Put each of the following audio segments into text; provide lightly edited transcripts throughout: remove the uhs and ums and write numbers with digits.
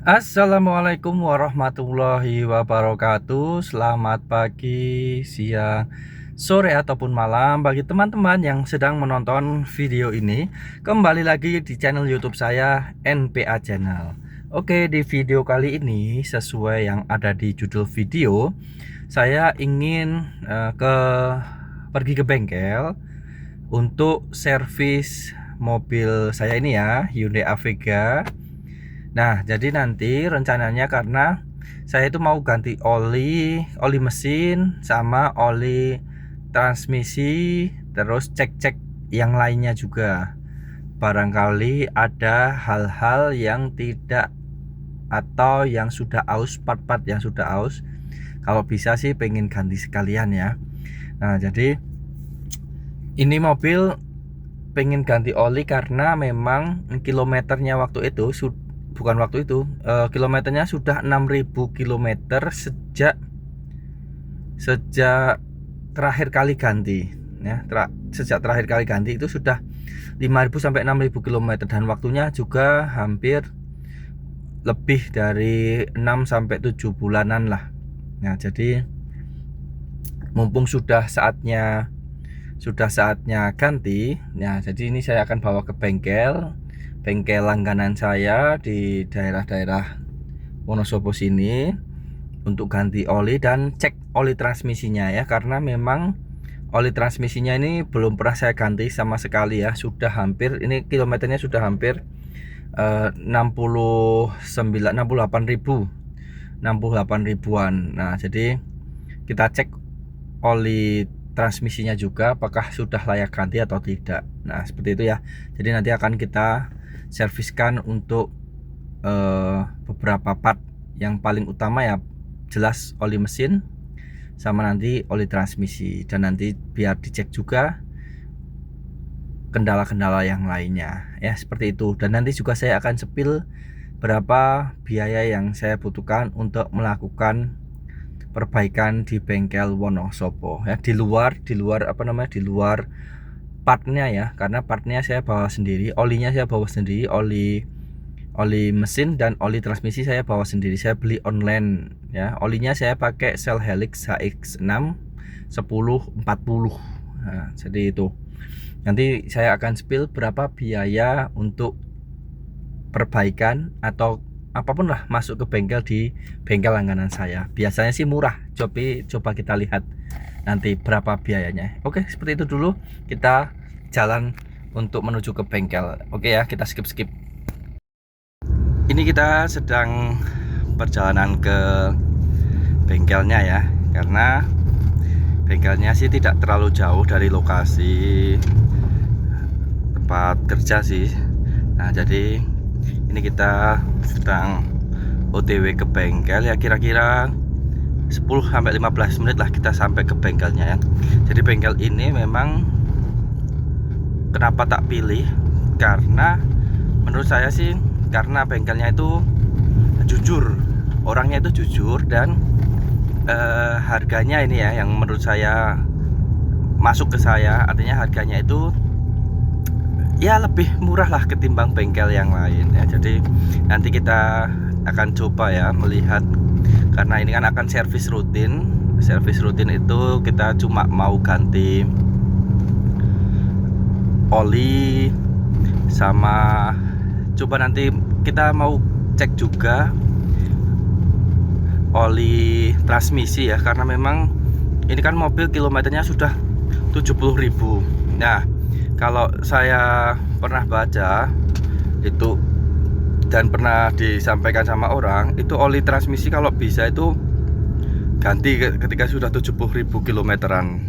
Assalamualaikum warahmatullahi wabarakatuh. Selamat pagi, siang, sore ataupun malam bagi teman-teman yang sedang menonton video ini. Kembali lagi di channel YouTube saya, NPA Channel. Oke, di video kali ini sesuai yang ada di judul video, saya ingin pergi ke bengkel untuk servis mobil saya ini ya, Hyundai Avega. Nah, jadi nanti rencananya karena saya itu mau ganti oli mesin sama oli transmisi, terus cek-cek yang lainnya juga. Barangkali ada hal-hal yang tidak atau yang sudah aus, part-part yang sudah aus. Kalau bisa sih pengen ganti sekalian ya. Nah, jadi ini mobil pengen ganti oli karena memang kilometernya waktu itu bukan waktu itu kilometernya sudah 6.000 kilometer sejak terakhir kali ganti ya. Sejak terakhir kali ganti itu sudah 5.000 sampai 6.000 kilometer, dan waktunya juga hampir lebih dari 6 sampai 7 bulanan lah. Nah, jadi mumpung sudah saatnya ganti. Nah, jadi ini saya akan bawa ke bengkel langganan saya di daerah-daerah Wonosobo sini untuk ganti oli dan cek oli transmisinya ya, karena memang oli transmisinya ini belum pernah saya ganti sama sekali ya. Sudah hampir, ini kilometernya sudah hampir 68 ribuan. Nah, jadi kita cek oli transmisinya juga apakah sudah layak ganti atau tidak. Nah, seperti itu ya. Jadi nanti akan kita serviskan untuk beberapa part. Yang paling utama ya jelas oli mesin sama nanti oli transmisi, dan nanti biar dicek juga kendala-kendala yang lainnya ya, seperti itu. Dan nanti juga saya akan sepil berapa biaya yang saya butuhkan untuk melakukan perbaikan di bengkel Wonosobo ya, di luar di luar partnya ya, karena partnya saya bawa sendiri, olinya saya bawa sendiri, oli mesin dan oli transmisi saya bawa sendiri, saya beli online ya. Olinya saya pakai Shell Helix HX6 1040. Nah, jadi itu nanti saya akan spill berapa biaya untuk perbaikan atau apapun lah masuk ke bengkel di bengkel langganan saya. Biasanya sih murah, coba kita lihat nanti berapa biayanya. Oke, seperti itu dulu, kita jalan untuk menuju ke bengkel. Oke ya, kita skip. Ini kita sedang perjalanan ke bengkelnya ya, karena bengkelnya sih tidak terlalu jauh dari lokasi tempat kerja sih. Nah, jadi ini kita sedang OTW ke bengkel ya, kira-kira 10 sampai 15 menit lah kita sampai ke bengkelnya ya. Jadi bengkel ini memang kenapa tak pilih, karena menurut saya sih karena bengkelnya itu jujur, orangnya itu jujur, dan harganya ini ya yang menurut saya masuk ke saya, artinya harganya itu ya lebih murah lah ketimbang bengkel yang lain ya. Jadi nanti kita akan coba ya melihat, karena ini kan akan servis rutin itu kita cuma mau ganti oli sama coba nanti kita mau cek juga oli transmisi ya, karena memang ini kan mobil kilometernya sudah 70.000. Nah, kalau saya pernah baca itu dan pernah disampaikan sama orang, itu oli transmisi kalau bisa itu ganti ketika sudah 70.000 kilometeran.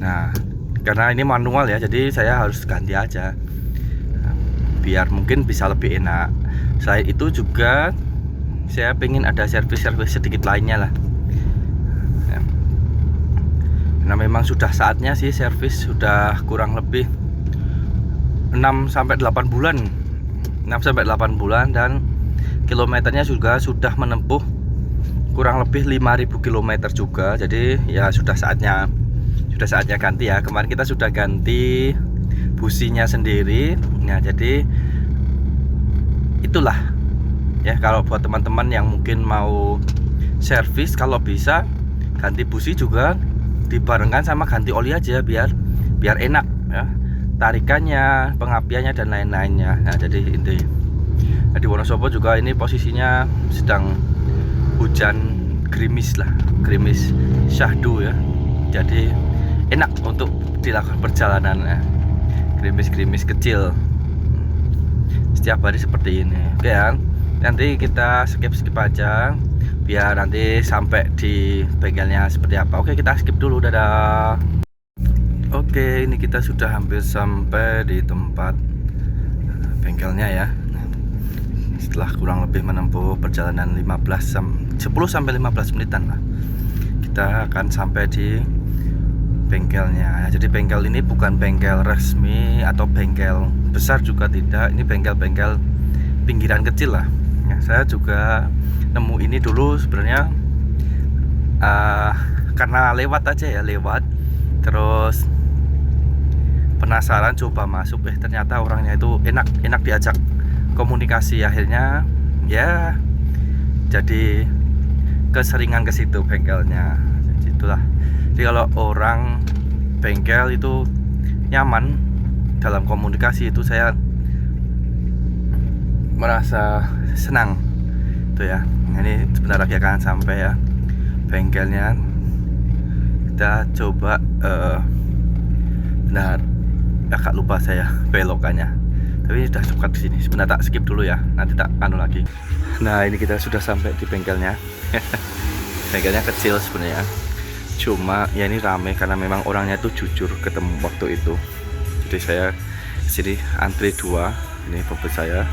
Nah, karena ini manual ya, jadi saya harus ganti aja biar mungkin bisa lebih enak. Selain itu juga saya pengen ada servis sedikit lainnya lah ya. Nah, memang sudah saatnya sih servis, sudah kurang lebih 6 sampai 8 bulan dan kilometernya juga sudah menempuh kurang lebih 5.000 kilometer juga. Jadi ya sudah saatnya ganti ya. Kemarin kita sudah ganti businya sendiri. Nah, jadi itulah ya. Kalau buat teman-teman yang mungkin mau servis, kalau bisa ganti busi juga dibarengkan sama ganti oli aja, biar enak ya, tarikannya, pengapiannya dan lain-lainnya. Nah, jadi ini di Wonosobo juga ini posisinya sedang hujan gerimis lah, gerimis syahdu ya, jadi enak untuk dilakukan perjalanan ya. Gerimis-gerimis kecil setiap hari seperti ini. Oke ya, nanti kita skip aja biar nanti sampai di bengkelnya seperti apa. Oke, kita skip dulu, dadah. Oke, ini kita sudah hampir sampai di tempat bengkelnya ya. Setelah kurang lebih menempuh perjalanan 10 sampai 15 menitan lah, kita akan sampai di bengkelnya. Jadi bengkel ini bukan bengkel resmi atau bengkel besar juga tidak. Ini bengkel-bengkel pinggiran kecil lah ya. Saya juga nemu ini dulu sebenarnya karena lewat aja ya, terus penasaran coba masuk, ternyata orangnya itu enak diajak komunikasi. Akhirnya ya jadi keseringan ke situ bengkelnya. Jadi itulah. Jadi kalau orang bengkel itu nyaman dalam komunikasi, itu saya merasa senang itu ya. Ini sebentar lagi akan sampai ya bengkelnya. Kita coba benar, agak lupa saya belokannya, tapi sudah dekat di sini. Sebentar, tak skip dulu ya, nanti tak anu lagi. Nah, ini kita sudah sampai di bengkelnya. Bengkelnya kecil sebenarnya, cuma ya ini rame karena memang orangnya itu jujur ketemu waktu itu. Jadi saya sini antri 2, ini mobil saya.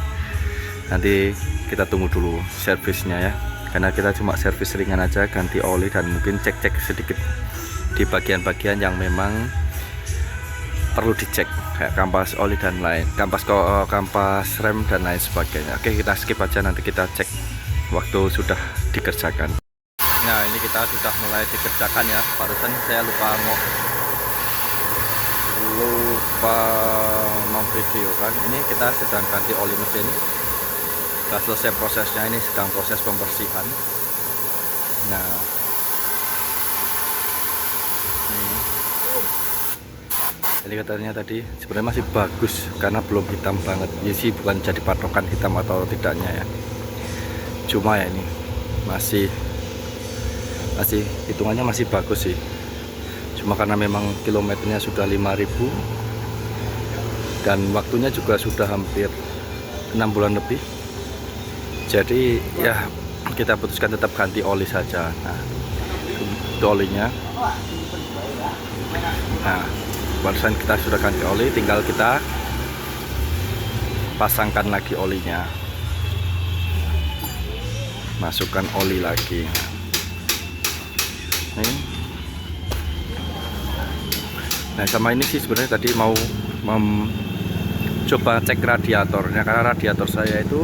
Nanti kita tunggu dulu servisnya ya, karena kita cuma servis ringan aja, ganti oli dan mungkin cek sedikit di bagian-bagian yang memang perlu dicek, kayak kampas oli dan lain, kampas rem dan lain sebagainya. Oke, kita skip aja, nanti kita cek waktu sudah dikerjakan. Nah, ini kita sudah mulai dikerjakan ya. Barusan saya lupa memvideokan. Ini kita sedang ganti oli mesin. Sudah selesai prosesnya, ini sedang proses pembersihan. Nah, ini katanya tadi sebenarnya masih bagus karena belum hitam banget. Ya sih, bukan jadi patokan hitam atau tidaknya ya. Cuma ya ini masih hitungannya masih bagus sih. Cuma karena memang kilometernya sudah 5.000 dan waktunya juga sudah hampir 6 bulan lebih. Jadi ya kita putuskan tetap ganti oli saja. Nah, itu olinya. Nah, barusan kita sudah ganti oli, tinggal kita pasangkan lagi olinya, masukkan oli lagi. Nah, sama ini sih sebenarnya tadi mau coba cek radiatornya, karena radiator saya itu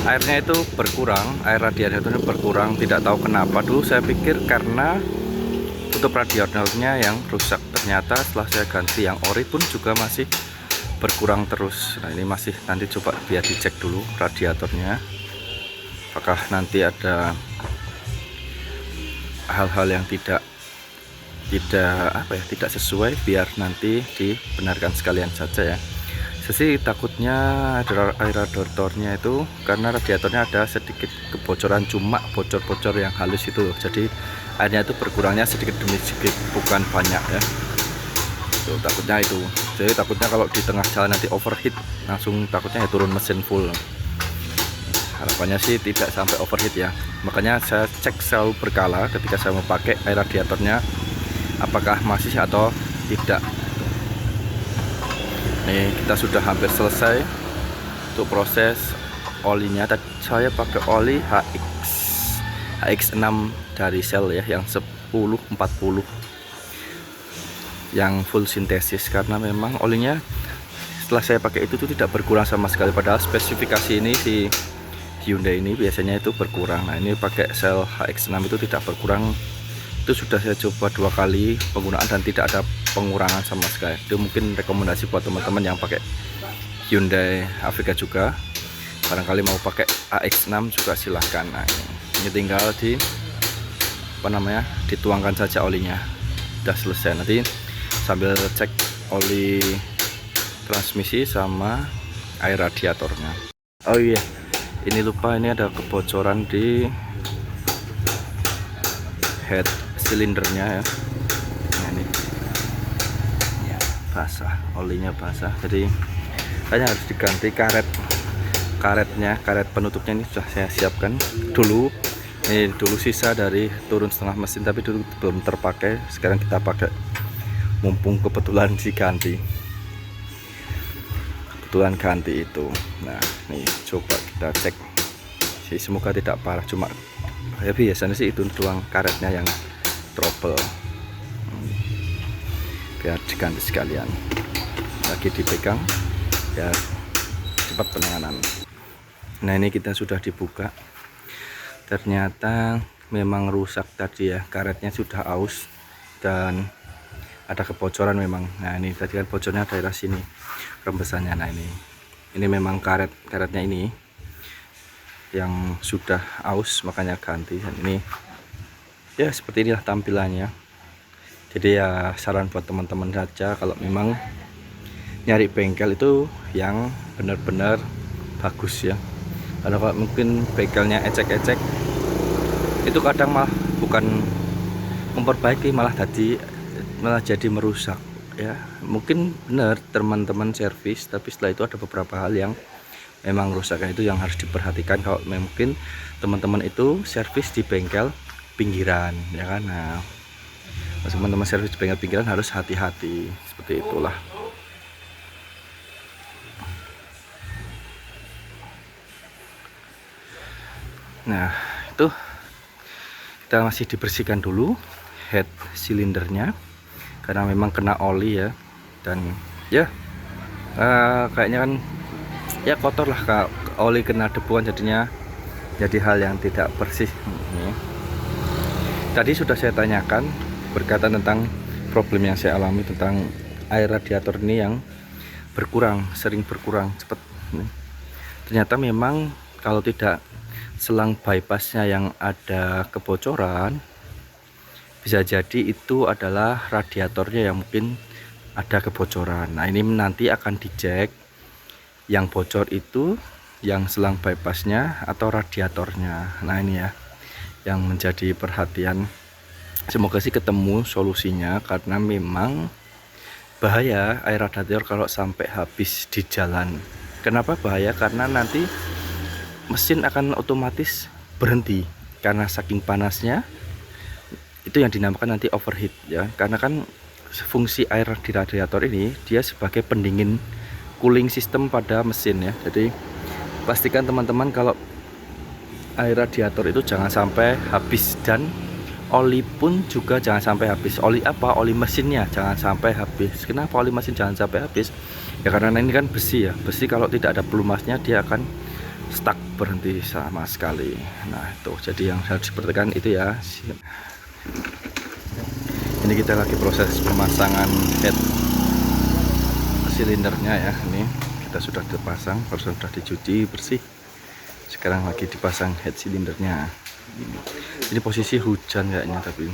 airnya itu berkurang, air radiatornya berkurang, tidak tahu kenapa. Dulu saya pikir karena tutup radiatornya yang rusak, ternyata setelah saya ganti yang ori pun juga masih berkurang terus. Nah, ini masih nanti coba biar dicek dulu radiatornya, apakah nanti ada hal-hal yang tidak sesuai, biar nanti dibenarkan sekalian saja ya. Sesi takutnya air radiatornya itu karena radiatornya ada sedikit kebocoran, cuma bocor-bocor yang halus itu, jadi airnya itu berkurangnya sedikit demi sedikit, bukan banyak ya. Tuh, takutnya itu. Jadi takutnya kalau di tengah jalan nanti overheat, langsung takutnya ya turun mesin full. Harapannya sih tidak sampai overheat ya. Makanya saya cek selalu berkala ketika saya mau pakai air radiatornya, apakah masih atau tidak. Nih, kita sudah hampir selesai untuk proses olinya. Tadi saya pakai oli HX6 dari Shell ya, yang 1040 yang full sintesis, karena memang olinya setelah saya pakai itu tidak berkurang sama sekali, padahal spesifikasi ini si Hyundai ini biasanya itu berkurang. Nah, ini pakai Shell HX6 itu tidak berkurang. Itu sudah saya coba 2 kali penggunaan dan tidak ada pengurangan sama sekali. Itu mungkin rekomendasi buat teman-teman yang pakai Hyundai Afrika juga. barangkali mau pakai AX6 juga silahkan. Nah, ini tinggal dituangkan saja olinya, udah selesai. Nanti sambil cek oli transmisi sama air radiatornya. Oh iya, ini lupa, ini ada kebocoran di head silindernya ya. Nah, ini ya, basah, olinya basah, jadi kayaknya harus diganti karet penutupnya. Ini sudah saya siapkan dulu. Ini dulu sisa dari turun setengah mesin, tapi dulu belum terpakai, sekarang kita pakai mumpung kebetulan ganti itu. Nah, nih coba kita cek sih, semoga tidak parah, cuma ya biasanya sih itu doang karetnya yang trouble. Biar diganti sekalian, lagi dipegang ya, cepat penanganan. Nah, ini kita sudah dibuka, ternyata memang rusak tadi ya, karetnya sudah aus dan ada kebocoran memang. Nah, ini tadi kan bocornya daerah sini rembesannya. Nah, ini memang karetnya ini yang sudah aus, makanya ganti. Dan ini ya seperti inilah tampilannya. Jadi ya saran buat teman-teman saja, kalau memang nyari bengkel itu yang benar-benar bagus ya. Karena kalau mungkin bengkelnya ecek-ecek, itu kadang malah bukan memperbaiki, malah jadi merusak ya. Mungkin benar teman-teman servis, tapi setelah itu ada beberapa hal yang memang rusaknya, itu yang harus diperhatikan. Kalau mungkin teman-teman itu servis di bengkel pinggiran ya kan. Nah, teman-teman servis di bengkel pinggiran harus hati-hati, seperti itulah. Nah, itu kita masih dibersihkan dulu head silindernya karena memang kena oli ya, dan ya kayaknya kan ya kotor lah, kalau oli kena debuan jadinya jadi hal yang tidak bersih. Tadi sudah saya tanyakan berkaitan tentang problem yang saya alami tentang air radiator ini yang sering berkurang cepat. Ternyata memang kalau tidak selang bypassnya yang ada kebocoran, bisa jadi itu adalah radiatornya yang mungkin ada kebocoran. Nah, ini nanti akan dicek yang bocor itu yang selang bypassnya atau radiatornya. Nah, ini ya yang menjadi perhatian. Semoga sih ketemu solusinya, karena memang bahaya air radiator kalau sampai habis di jalan. Kenapa bahaya? Karena nanti mesin akan otomatis berhenti karena saking panasnya. Itu yang dinamakan nanti overheat ya, karena kan fungsi air di radiator ini dia sebagai pendingin, cooling system pada mesin ya. Jadi pastikan teman-teman kalau air radiator itu jangan sampai habis, dan oli pun juga jangan sampai habis. Oli apa? Oli mesinnya jangan sampai habis. Kenapa oli mesin jangan sampai habis? Ya karena ini kan besi ya, besi kalau tidak ada pelumasnya dia akan stuck, berhenti sama sekali. Nah, itu jadi yang harus diperhatikan itu ya. Ini kita lagi proses pemasangan head silindernya ya. Ini kita sudah dipasang, sudah dicuci bersih, sekarang lagi dipasang head silindernya. Ini posisi hujan kayaknya, tapi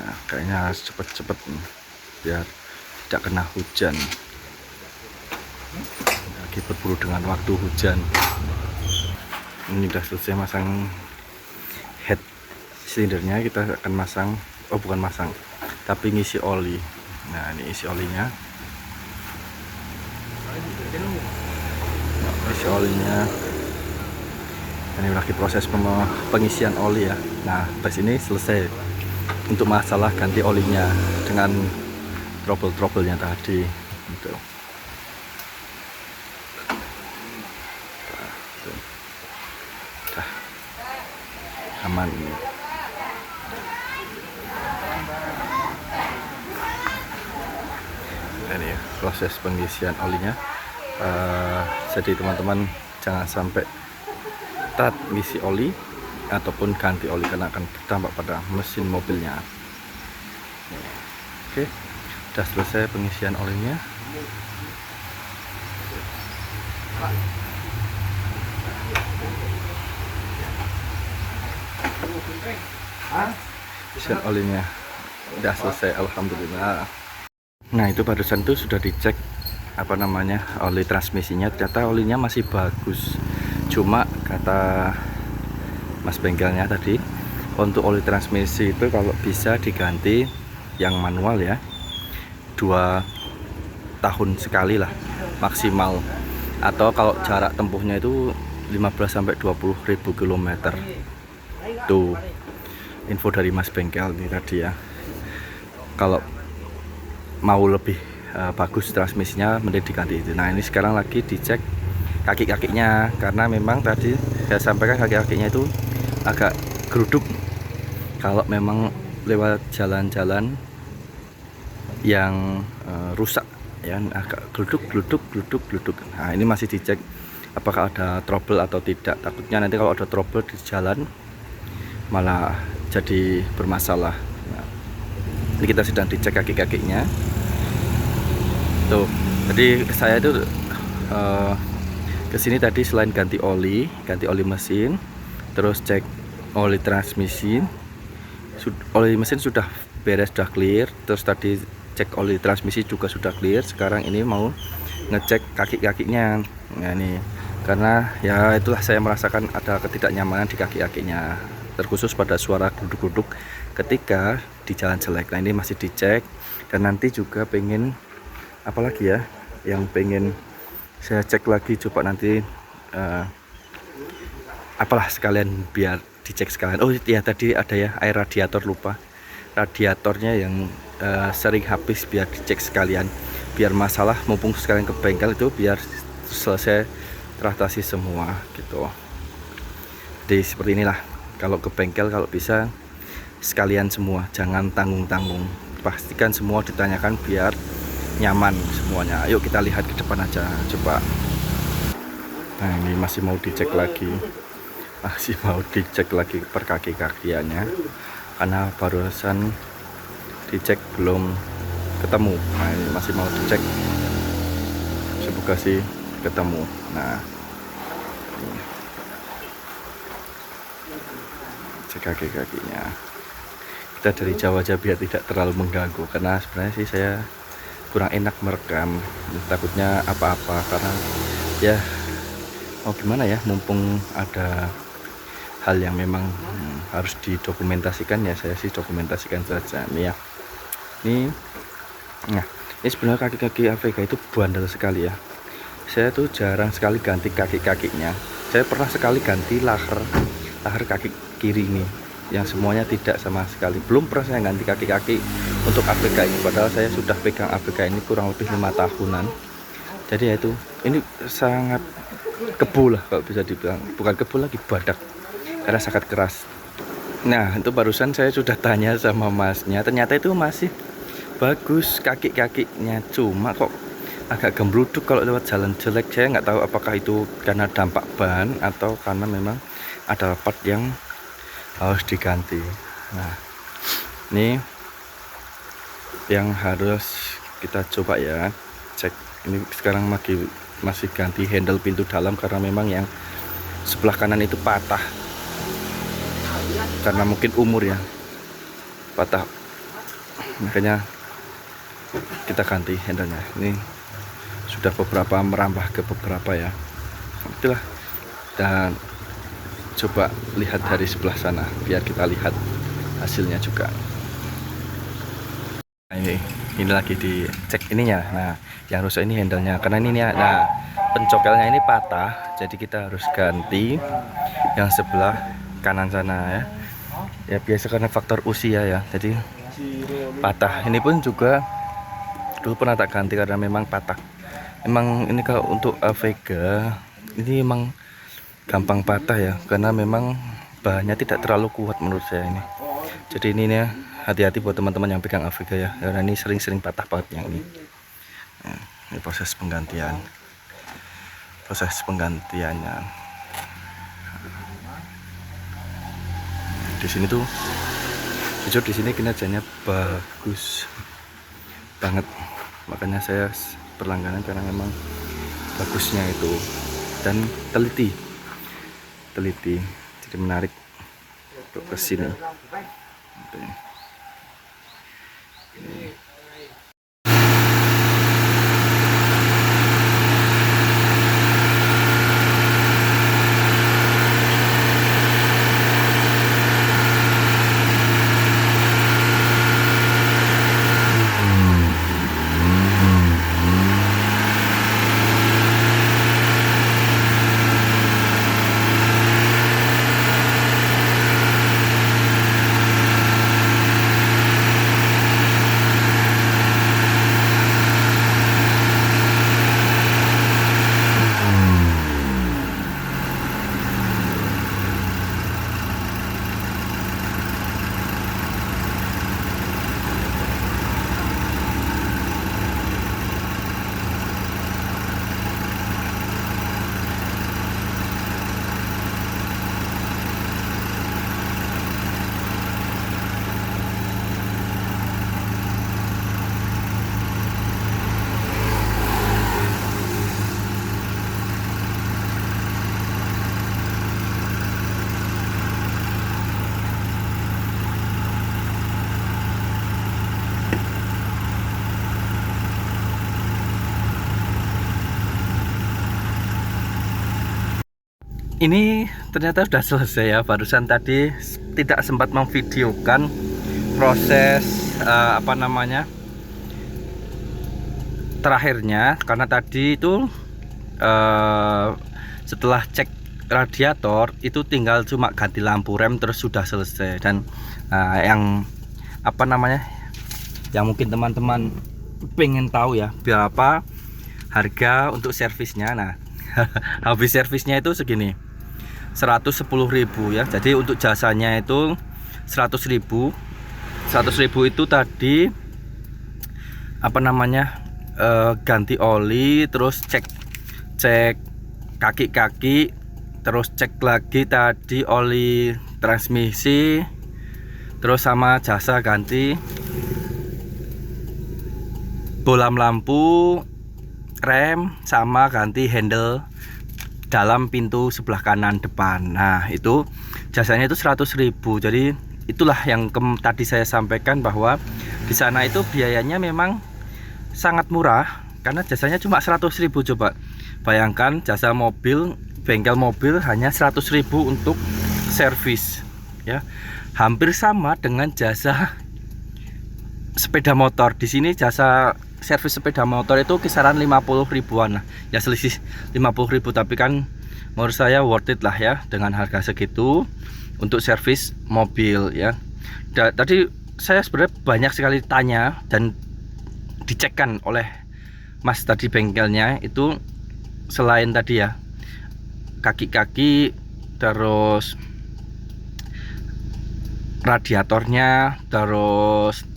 nah, kayaknya harus cepet-cepet biar tidak kena hujan. Lagi berburu dengan waktu hujan. Ini sudah selesai masang head silindernya, kita akan masang, bukan masang, tapi ngisi oli. Nah, ini isi olinya. Isi olinya. Ini lagi proses pengisian oli ya. Nah, pas ini selesai untuk masalah ganti olinya dengan trouble-troublenya tadi gitu. Aman ini. Ini proses pengisian olinya. Jadi teman-teman jangan sampai telat ngisi oli ataupun ganti oli, karena akan berdampak pada mesin mobilnya. Oke, sudah selesai pengisian olinya. Mesin olinya udah selesai, alhamdulillah. Nah itu barusan tuh sudah dicek apa namanya oli transmisinya, ternyata olinya masih bagus. Cuma kata mas bengkelnya tadi, untuk oli transmisi itu kalau bisa diganti yang manual ya 2 tahun sekali lah maksimal, atau kalau jarak tempuhnya itu 15-20 ribu kilometer. Tuh info dari mas bengkel ini tadi ya. Kalau mau lebih bagus transmisinya mending diganti itu. Nah ini sekarang lagi dicek kaki-kakinya, karena memang tadi saya sampaikan kaki-kakinya itu agak geruduk. Kalau memang lewat jalan-jalan yang rusak ya, agak gluduk. Nah ini masih dicek apakah ada trouble atau tidak. Takutnya nanti kalau ada trouble di jalan malah jadi bermasalah. Nah, ini kita sedang dicek kaki-kakinya tuh. Jadi saya itu kesini tadi selain ganti oli mesin, terus cek oli transmisi. Oli mesin sudah beres, sudah clear. Terus tadi cek oli transmisi juga sudah clear. Sekarang ini mau ngecek kaki-kakinya. Nah ini karena ya itulah saya merasakan ada ketidaknyamanan di kaki-kakinya, terkhusus pada suara geruduk-geruduk ketika di jalan jelek. Nah ini masih dicek, dan nanti juga pengen apalagi ya yang pengen saya cek lagi, coba nanti apalah sekalian biar dicek sekalian. Oh iya tadi ada ya air radiator, lupa radiatornya yang sering habis, biar dicek sekalian, biar masalah mumpung sekalian ke bengkel itu biar selesai teratasi semua gitu. Jadi seperti inilah, kalau ke bengkel kalau bisa sekalian semua, jangan tanggung-tanggung, pastikan semua ditanyakan biar nyaman semuanya. Ayo kita lihat ke depan aja coba. Nah ini masih mau dicek lagi, per kaki-kakiannya, karena barusan dicek belum ketemu. Nah ini masih mau dicek, semoga sih ketemu. Nah ini. Cek kaki-kakinya. Kita dari jauh aja biar tidak terlalu mengganggu, karena sebenarnya sih saya kurang enak merekam, takutnya apa-apa, karena ya mau gimana ya, mumpung ada hal yang memang harus didokumentasikan ya, saya sih dokumentasikan saja nih ya. Nah ini sebenarnya kaki-kaki AVK itu bandel sekali ya. Saya tuh jarang sekali ganti kaki-kakinya. Saya pernah sekali ganti lahar kaki kiri ini, yang semuanya tidak sama sekali. Belum pernah saya ganti kaki-kaki untuk AVK ini, padahal saya sudah pegang AVK ini kurang lebih 5 tahunan. Jadi ya itu, ini sangat kebul lah kalau bisa dibilang, bukan kebul lagi, badak, karena sangat keras. Nah itu barusan saya sudah tanya sama masnya, ternyata itu masih bagus kaki-kakinya, cuma kok agak gembluduk kalau lewat jalan jelek. Saya nggak tahu apakah itu karena dampak ban atau karena memang ada part yang harus diganti. Nah ini yang harus kita coba ya, cek. Ini sekarang masih ganti handle pintu dalam, karena memang yang sebelah kanan itu patah, karena mungkin umur ya, patah, makanya kita ganti handlenya. Ini sudah beberapa merambah ke beberapa ya, itulah. Dan coba lihat dari sebelah sana biar kita lihat hasilnya juga. Nah, ini lagi dicek ininya. Nah yang rusak ini handlenya, karena ini ya, nah pencokelnya ini patah, jadi kita harus ganti yang sebelah kanan sana ya. Ya biasa karena faktor usia ya, jadi patah. Ini pun juga dulu pernah tak ganti karena memang patah. Emang ini kalau untuk AVK ini emang gampang patah ya, karena memang bahannya tidak terlalu kuat menurut saya ini. Jadi ini ya, hati-hati buat teman-teman yang pegang AVK ya, karena ini sering-sering patah banget yang ini. Nah, ini proses penggantiannya. Di sini tuh jujur di sini kinerjanya bagus banget, makanya saya berlangganan, karena memang bagusnya itu dan teliti, jadi menarik. untuk ke sini. Ini ternyata sudah selesai ya. Barusan tadi tidak sempat memvideokan proses terakhirnya, karena tadi itu setelah cek radiator itu tinggal cuma ganti lampu rem terus sudah selesai. Dan yang yang mungkin teman-teman pengen tahu ya, berapa harga untuk servisnya. Nah, habis servisnya itu segini, 110.000 ya. Jadi untuk jasanya itu 100.000. 100.000 itu tadi ganti oli, terus cek kaki-kaki, terus cek lagi tadi oli transmisi, terus sama jasa ganti bolam lampu, rem, sama ganti handle dalam pintu sebelah kanan depan. Nah, itu jasanya itu 100.000. Jadi itulah yang tadi saya sampaikan, bahwa di sana itu biayanya memang sangat murah karena jasanya cuma 100.000. Coba bayangkan, jasa mobil, bengkel mobil hanya 100.000 untuk servis ya. Hampir sama dengan jasa sepeda motor. Di sini jasa servis sepeda motor itu kisaran 50 ribuan lah ya, selisih 50.000, tapi kan menurut saya worth it lah ya dengan harga segitu untuk servis mobil ya. Tadi saya sebenarnya banyak sekali tanya dan dicekkan oleh mas tadi bengkelnya itu, selain tadi ya kaki-kaki, terus radiatornya, terus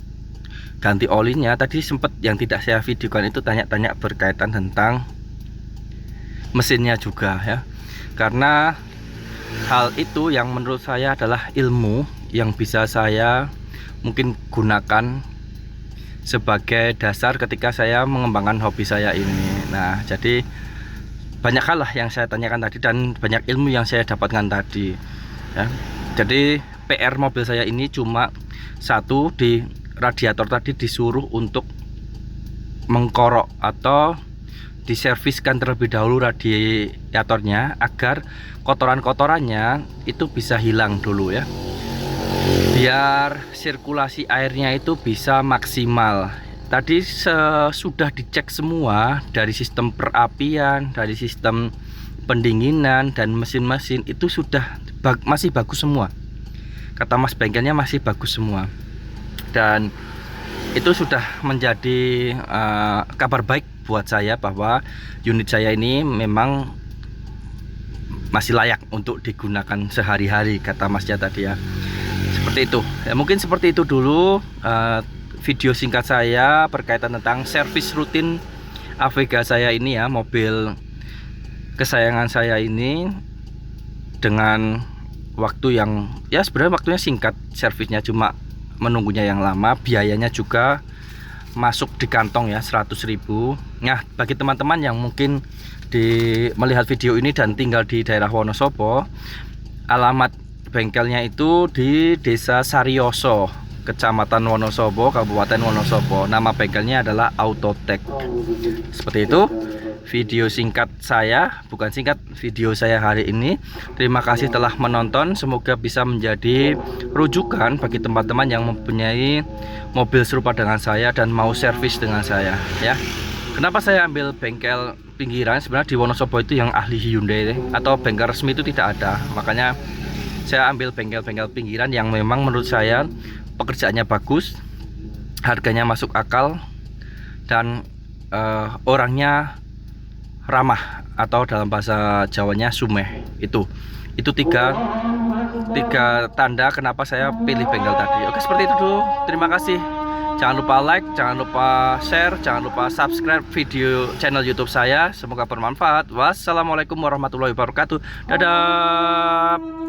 ganti olinya, tadi sempat yang tidak saya videokan itu tanya-tanya berkaitan tentang mesinnya juga ya. Karena hal itu yang menurut saya adalah ilmu yang bisa saya mungkin gunakan sebagai dasar ketika saya mengembangkan hobi saya ini. Nah, jadi banyak hal lah yang saya tanyakan tadi dan banyak ilmu yang saya dapatkan tadi ya. Jadi PR mobil saya ini cuma satu, di radiator tadi disuruh untuk mengkorok atau diserviskan terlebih dahulu radiatornya agar kotoran-kotorannya itu bisa hilang dulu ya, biar sirkulasi airnya itu bisa maksimal. Tadi sudah dicek semua dari sistem perapian, dari sistem pendinginan dan mesin-mesin itu sudah masih bagus semua. Kata mas bengkelnya masih bagus semua. Dan itu sudah menjadi kabar baik buat saya bahwa unit saya ini memang masih layak untuk digunakan sehari-hari, kata masnya tadi ya. Seperti itu ya, mungkin seperti itu dulu video singkat saya berkaitan tentang servis rutin Avega saya ini ya, mobil kesayangan saya ini, dengan waktu yang ya sebenarnya waktunya singkat, servisnya cuma menunggunya yang lama, biayanya juga masuk di kantong ya, 100.000. Nah, bagi teman-teman yang mungkin melihat video ini dan tinggal di daerah Wonosobo, alamat bengkelnya itu di Desa Saryoso, Kecamatan Wonosobo, Kabupaten Wonosobo. Nama bengkelnya adalah Autotech. Seperti itu video singkat saya, bukan singkat, video saya hari ini. Terima kasih telah menonton. Semoga bisa menjadi rujukan bagi teman-teman yang mempunyai mobil serupa dengan saya dan mau servis dengan saya, ya. Kenapa saya ambil bengkel pinggiran? Sebenarnya di Wonosobo itu yang ahli Hyundai atau bengkel resmi itu tidak ada. Makanya saya ambil bengkel-bengkel pinggiran yang memang menurut saya pekerjaannya bagus, harganya masuk akal, dan orangnya ramah, atau dalam bahasa Jawanya sumeh. Itu tiga tanda kenapa saya pilih bengkel tadi. Oke, seperti itu dulu. Terima kasih. Jangan lupa like, jangan lupa share, jangan lupa subscribe video channel YouTube saya. Semoga bermanfaat. Wassalamualaikum warahmatullahi wabarakatuh. Dadah.